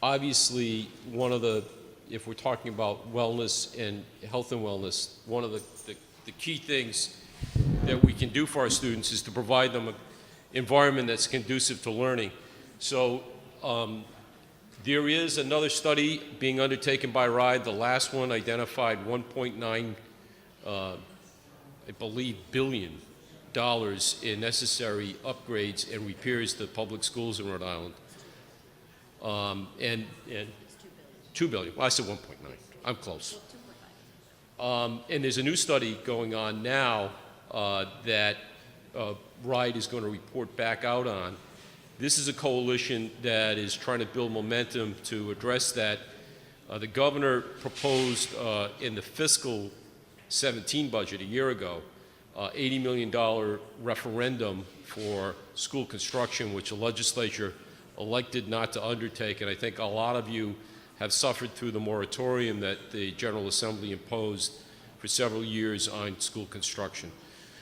obviously, one of the, if we're talking about wellness and health and wellness, one of the key things that we can do for our students is to provide them an environment that's conducive to learning. So there is another study being undertaken by RIDE. The last one identified 1.9, I believe, billion dollars in necessary upgrades and repairs to public schools in Rhode Island. And 2 billion. Well, I said 1.9. I'm close. And there's a new study going on now that RIDE is going to report back out on. This is a coalition that is trying to build momentum to address that. The governor proposed in the fiscal 17 budget a year ago, $80 million referendum for school construction, which the legislature elected not to undertake. And I think a lot of you have suffered through the moratorium that the General Assembly imposed for several years on school construction.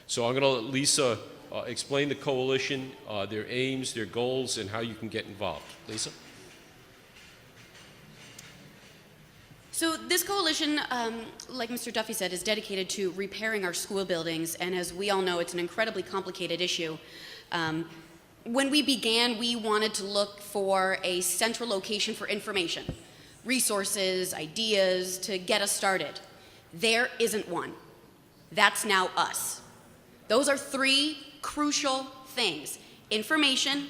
So I'm going to let Lisa explain the coalition, their aims, their goals, and how you can get involved. Lisa? So this coalition, like Mr. Duffy said, is dedicated to repairing our school buildings, and as we all know, it's an incredibly complicated issue. When we began, we wanted to look for a central location for information, resources, ideas to get us started. There isn't one. That's now us. Those are three crucial things: information,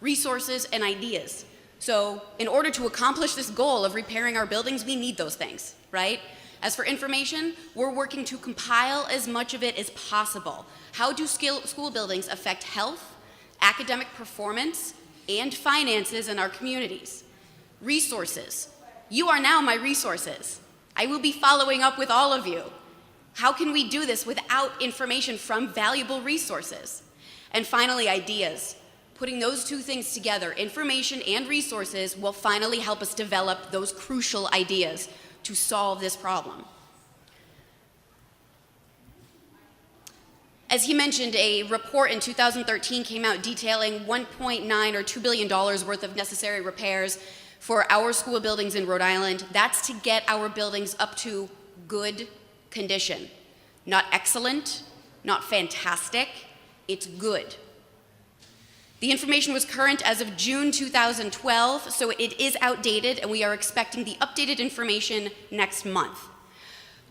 resources, and ideas. So in order to accomplish this goal of repairing our buildings, we need those things, right? As for information, we're working to compile as much of it as possible. How do school buildings affect health, academic performance, and finances in our communities? Resources. You are now my resources. I will be following up with all of you. How can we do this without information from valuable resources? And finally, ideas. Putting those two things together, information and resources, will finally help us develop those crucial ideas to solve this problem. As he mentioned, a report in 2013 came out detailing $1.9 or $2 billion worth of necessary repairs for our school buildings in Rhode Island. That's to get our buildings up to good condition. Not excellent, not fantastic, it's good. The information was current as of June 2012, so it is outdated, and we are expecting the updated information next month.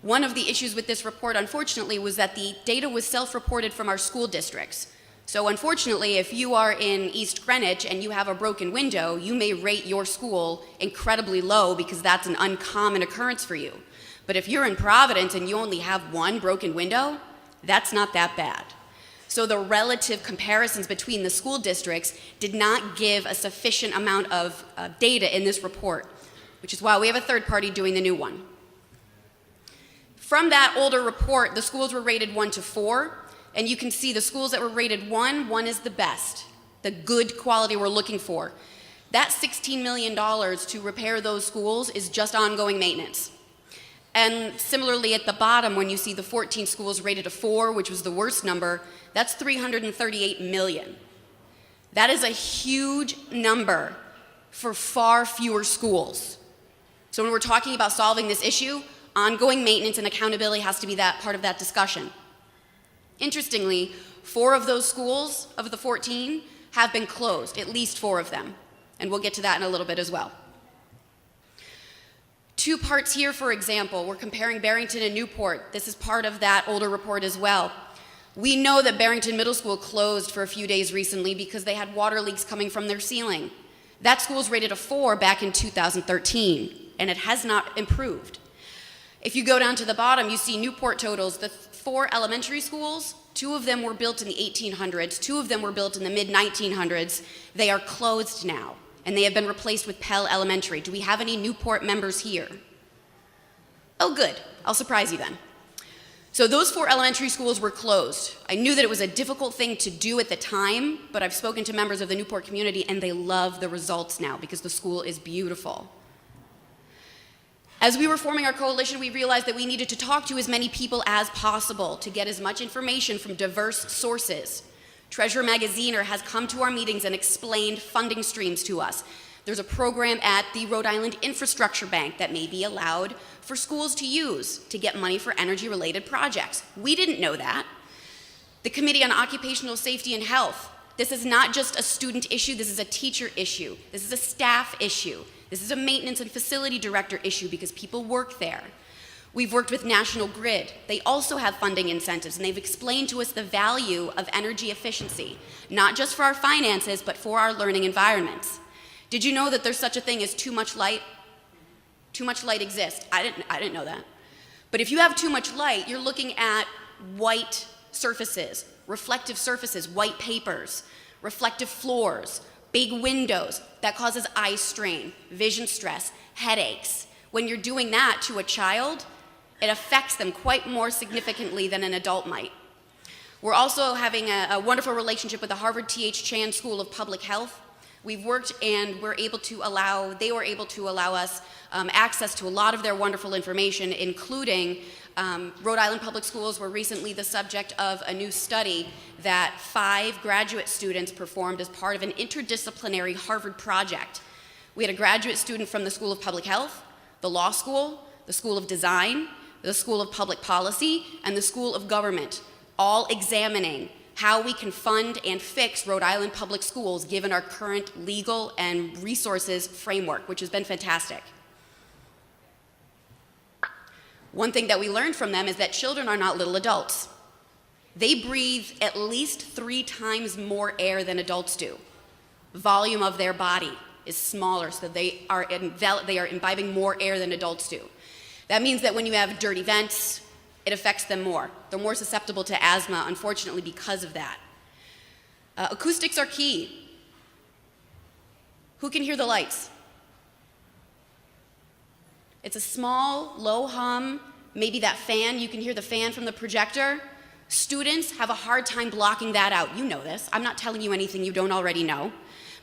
One of the issues with this report, unfortunately, was that the data was self-reported from our school districts. So unfortunately, if you are in East Greenwich and you have a broken window, you may rate your school incredibly low because that's an uncommon occurrence for you. But if you're in Providence and you only have one broken window, that's not that bad. So the relative comparisons between the school districts did not give a sufficient amount of data in this report, which is why we have a third party doing the new one. From that older report, the schools were rated 1 to 4, and you can see the schools that were rated 1 is the best, the good quality we're looking for. That $16 million to repair those schools is just ongoing maintenance. And similarly at the bottom, when you see the 14 schools rated a 4, which was the worst number, that's $338 million. That is a huge number for far fewer schools. So when we're talking about solving this issue, ongoing maintenance and accountability has to be that part of that discussion. Interestingly, 4 of those schools, of the 14, have been closed, at least 4 of them. And we'll get to that in a little bit as well. 2 parts here, for example, we're comparing Barrington and Newport. This is part of that older report as well. We know that Barrington Middle School closed for a few days recently because they had water leaks coming from their ceiling. That school was rated a 4 back in 2013, and it has not improved. If you go down to the bottom, you see Newport totals. The 4 elementary schools, 2 of them were built in the 1800s, 2 of them were built in the mid-1900s. They are closed now, and they have been replaced with Pell Elementary. Do we have any Newport members here? Oh, good. I'll surprise you then. So those 4 elementary schools were closed. I knew that it was a difficult thing to do at the time, but I've spoken to members of the Newport community, and they love the results now because the school is beautiful. As we were forming our coalition, we realized that we needed to talk to as many people as possible to get as much information from diverse sources. Treasurer Magaziner has come to our meetings and explained funding streams to us. There's a program at the Rhode Island Infrastructure Bank that may be allowed for schools to use to get money for energy-related projects. We didn't know that. The Committee on Occupational Safety and Health. This is not just a student issue, this is a teacher issue. This is a staff issue. This is a maintenance and facility director issue because people work there. We've worked with National Grid. They also have funding incentives, and they've explained to us the value of energy efficiency, not just for our finances, but for our learning environments. Did you know that there's such a thing as too much light? Too much light exists. I didn't know that. But if you have too much light, you're looking at white surfaces, reflective surfaces, white papers, reflective floors, big windows. That causes eye strain, vision stress, headaches. When you're doing that to a child, it affects them quite more significantly than an adult might. We're also having a wonderful relationship with the Harvard T.H. Chan School of Public Health. We've worked and they were able to allow us access to a lot of their wonderful information, including Rhode Island Public Schools were recently the subject of a new study that 5 graduate students performed as part of an interdisciplinary Harvard project. We had a graduate student from the School of Public Health, the Law School, the School of Design, the School of Public Policy, and the School of Government, all examining how we can fund and fix Rhode Island Public Schools given our current legal and resources framework, which has been fantastic. One thing that we learned from them is that children are not little adults. They breathe at least 3 times more air than adults do. Volume of their body is smaller, so they are imbibing more air than adults do. That means that when you have dirty vents, it affects them more. They're more susceptible to asthma, unfortunately, because of that. Acoustics are key. Who can hear the lights? It's a small, low hum, maybe that fan, you can hear the fan from the projector. Students have a hard time blocking that out. You know this. I'm not telling you anything you don't already know.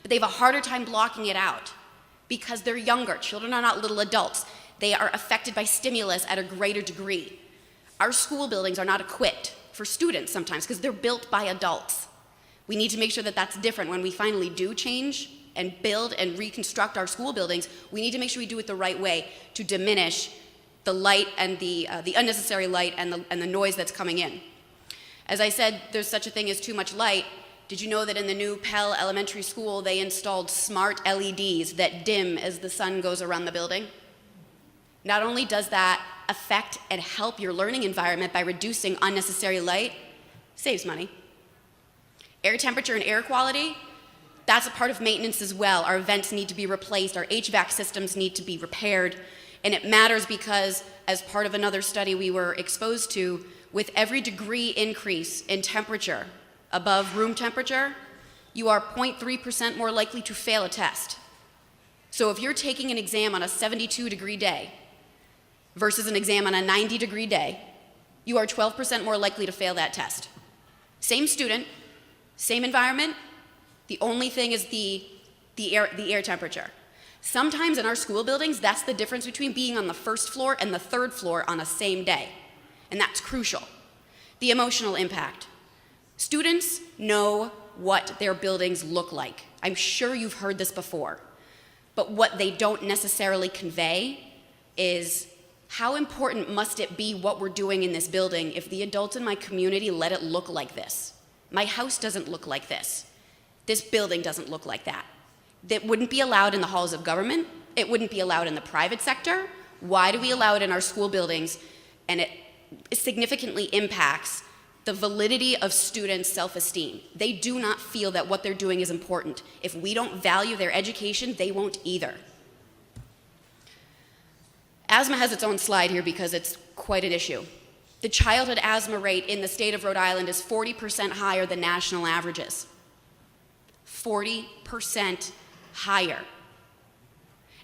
But they have a harder time blocking it out because they're younger. Children are not little adults. They are affected by stimulus at a greater degree. Our school buildings are not equipped for students sometimes because they're built by adults. We need to make sure that that's different when we finally do change and build and reconstruct our school buildings. We need to make sure we do it the right way to diminish the light and the unnecessary light and the noise that's coming in. As I said, there's such a thing as too much light. Did you know that in the new Pell Elementary School, they installed smart LEDs that dim as the sun goes around the building? Not only does that affect and help your learning environment by reducing unnecessary light, saves money. Air temperature and air quality, that's a part of maintenance as well. Our vents need to be replaced, our HVAC systems need to be repaired, and it matters because, as part of another study we were exposed to, with every degree increase in temperature above room temperature, you are 0.3% more likely to fail a test. So if you're taking an exam on a 72-degree day versus an exam on a 90-degree day, you are 12% more likely to fail that test. Same student, same environment, the only thing is the air temperature. Sometimes in our school buildings, that's the difference between being on the first floor and the third floor on a same day. And that's crucial. The emotional impact. Students know what their buildings look like. I'm sure you've heard this before. But what they don't necessarily convey is how important must it be what we're doing in this building if the adults in my community let it look like this? My house doesn't look like this. This building doesn't look like that. That wouldn't be allowed in the halls of government. It wouldn't be allowed in the private sector. Why do we allow it in our school buildings? And it significantly impacts the validity of students' self-esteem. They do not feel that what they're doing is important. If we don't value their education, they won't either. Asthma has its own slide here because it's quite an issue. The childhood asthma rate in the state of Rhode Island is 40% higher than national averages. 40% higher.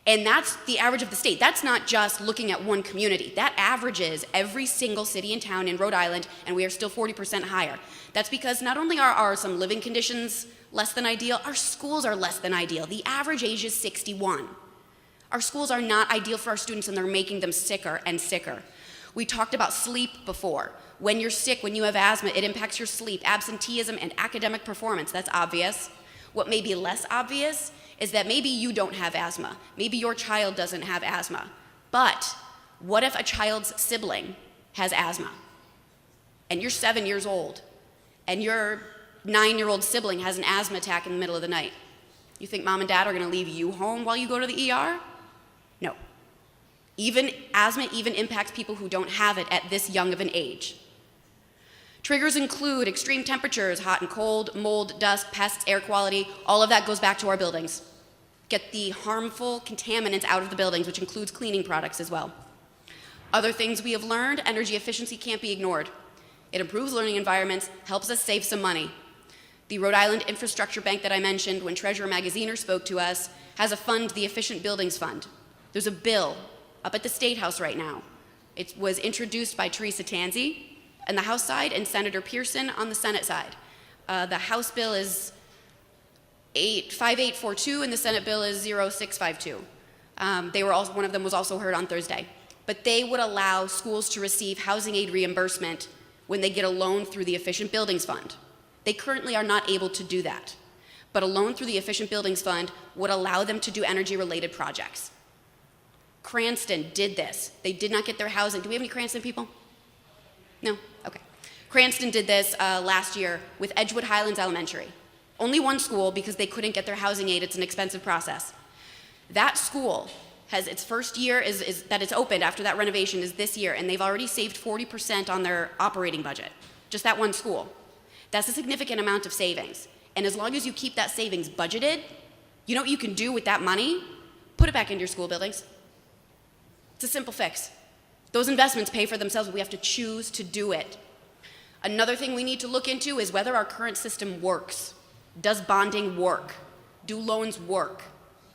And that's the average of the state. That's not just looking at one community. That averages every single city and town in Rhode Island, and we are still 40% higher. That's because not only are some living conditions less than ideal, our schools are less than ideal. The average age is 61. Our schools are not ideal for our students, and they're making them sicker and sicker. We talked about sleep before. When you're sick, when you have asthma, it impacts your sleep, absenteeism, and academic performance. That's obvious. What may be less obvious is that maybe you don't have asthma. Maybe your child doesn't have asthma. But what if a child's sibling has asthma? And you're 7 years old, and your 9-year-old sibling has an asthma attack in the middle of the night. You think mom and dad are going to leave you home while you go to the ER? No. Asthma even impacts people who don't have it at this young of an age. Triggers include extreme temperatures, hot and cold, mold, dust, pests, air quality. All of that goes back to our buildings. Get the harmful contaminants out of the buildings, which includes cleaning products as well. Other things we have learned, energy efficiency can't be ignored. It improves learning environments, helps us save some money. The Rhode Island Infrastructure Bank that I mentioned when Treasurer Magaziner spoke to us has a fund, the Efficient Buildings Fund. There's a bill up at the State House right now. It was introduced by Teresa Tanzi on the House side and Senator Pearson on the Senate side. The House bill is 5842 and the Senate bill is 0652. One of them was also heard on Thursday. But they would allow schools to receive housing aid reimbursement when they get a loan through the Efficient Buildings Fund. They currently are not able to do that. But a loan through the Efficient Buildings Fund would allow them to do energy-related projects. Cranston did this. They did not get their housing. Do we have any Cranston people? No? Okay. Cranston did this last year with Edgewood Highlands Elementary. Only one school because they couldn't get their housing aid. It's an expensive process. That school has its first year is that it's opened after that renovation is this year, and they've already saved 40% on their operating budget. Just that one school. That's a significant amount of savings. And as long as you keep that savings budgeted, you know what you can do with that money? Put it back into your school buildings. It's a simple fix. Those investments pay for themselves, but we have to choose to do it. Another thing we need to look into is whether our current system works. Does bonding work? Do loans work?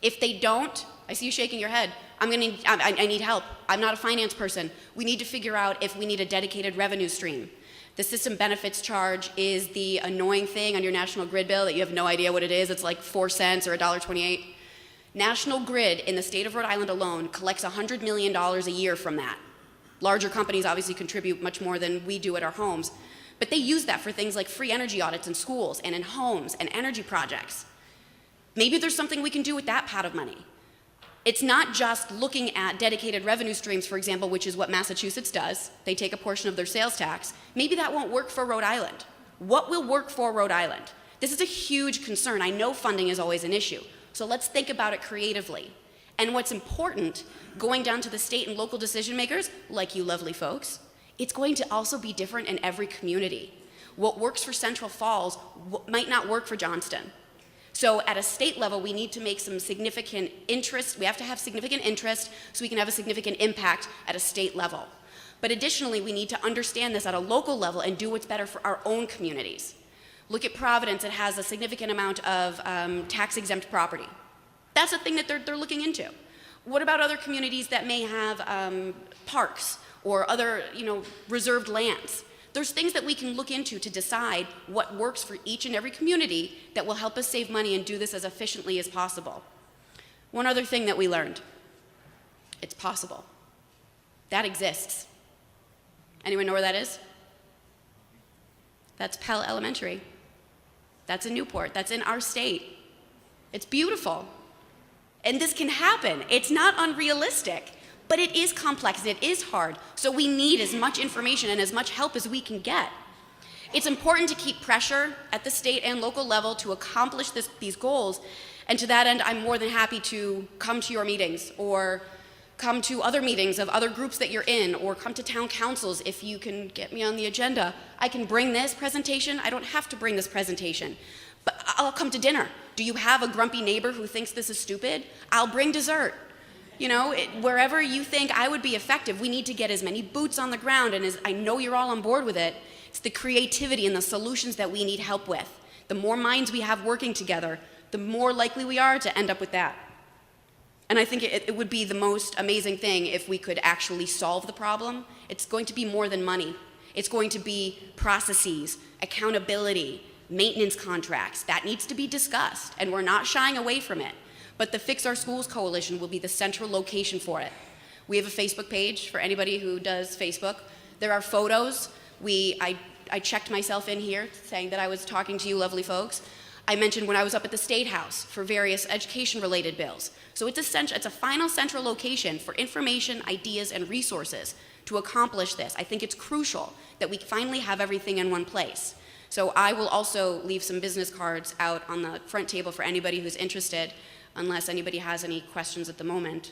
If they don't, I see you shaking your head. I need help. I'm not a finance person. We need to figure out if we need a dedicated revenue stream. The system benefits charge is the annoying thing on your National Grid bill that you have no idea what it is. It's like 4 cents or $1.28. National Grid in the state of Rhode Island alone collects $100 million a year from that. Larger companies obviously contribute much more than we do at our homes, but they use that for things like free energy audits in schools and in homes and energy projects. Maybe there's something we can do with that pot of money. It's not just looking at dedicated revenue streams, for example, which is what Massachusetts does. They take a portion of their sales tax. Maybe that won't work for Rhode Island. What will work for Rhode Island? This is a huge concern. I know funding is always an issue. So let's think about it creatively. And what's important, going down to the state and local decision makers, like you lovely folks, it's going to also be different in every community. What works for Central Falls might not work for Johnston. So at a state level, we need to make some significant interest. We have to have significant interest so we can have a significant impact at a state level. But additionally, we need to understand this at a local level and do what's better for our own communities. Look at Providence. It has a significant amount of tax-exempt property. That's a thing that they're looking into. What about other communities that may have parks or other reserved lands? There's things that we can look into to decide what works for each and every community that will help us save money and do this as efficiently as possible. One other thing that we learned, it's possible. That exists. Anyone know where that is? That's Pell Elementary. That's in Newport. That's in our state. It's beautiful. And this can happen. It's not unrealistic. But it is complex and it is hard, so we need as much information and as much help as we can get. It's important to keep pressure at the state and local level to accomplish these goals, and to that end, I'm more than happy to come to your meetings or come to other meetings of other groups that you're in, or come to town councils if you can get me on the agenda. I can bring this presentation. I don't have to bring this presentation, but I'll come to dinner. Do you have a grumpy neighbor who thinks this is stupid? I'll bring dessert. Wherever you think I would be effective, we need to get as many boots on the ground, and as I know you're all on board with it, it's the creativity and the solutions that we need help with. The more minds we have working together, the more likely we are to end up with that. And I think it would be the most amazing thing if we could actually solve the problem. It's going to be more than money. It's going to be processes, accountability, maintenance contracts. That needs to be discussed, and we're not shying away from it. But the Fix Our Schools Coalition will be the central location for it. We have a Facebook page for anybody who does Facebook. There are photos. I checked myself in here saying that I was talking to you lovely folks. I mentioned when I was up at the State House for various education-related bills. So it's a final central location for information, ideas, and resources to accomplish this. I think it's crucial that we finally have everything in one place. So I will also leave some business cards out on the front table for anybody who's interested, unless anybody has any questions at the moment.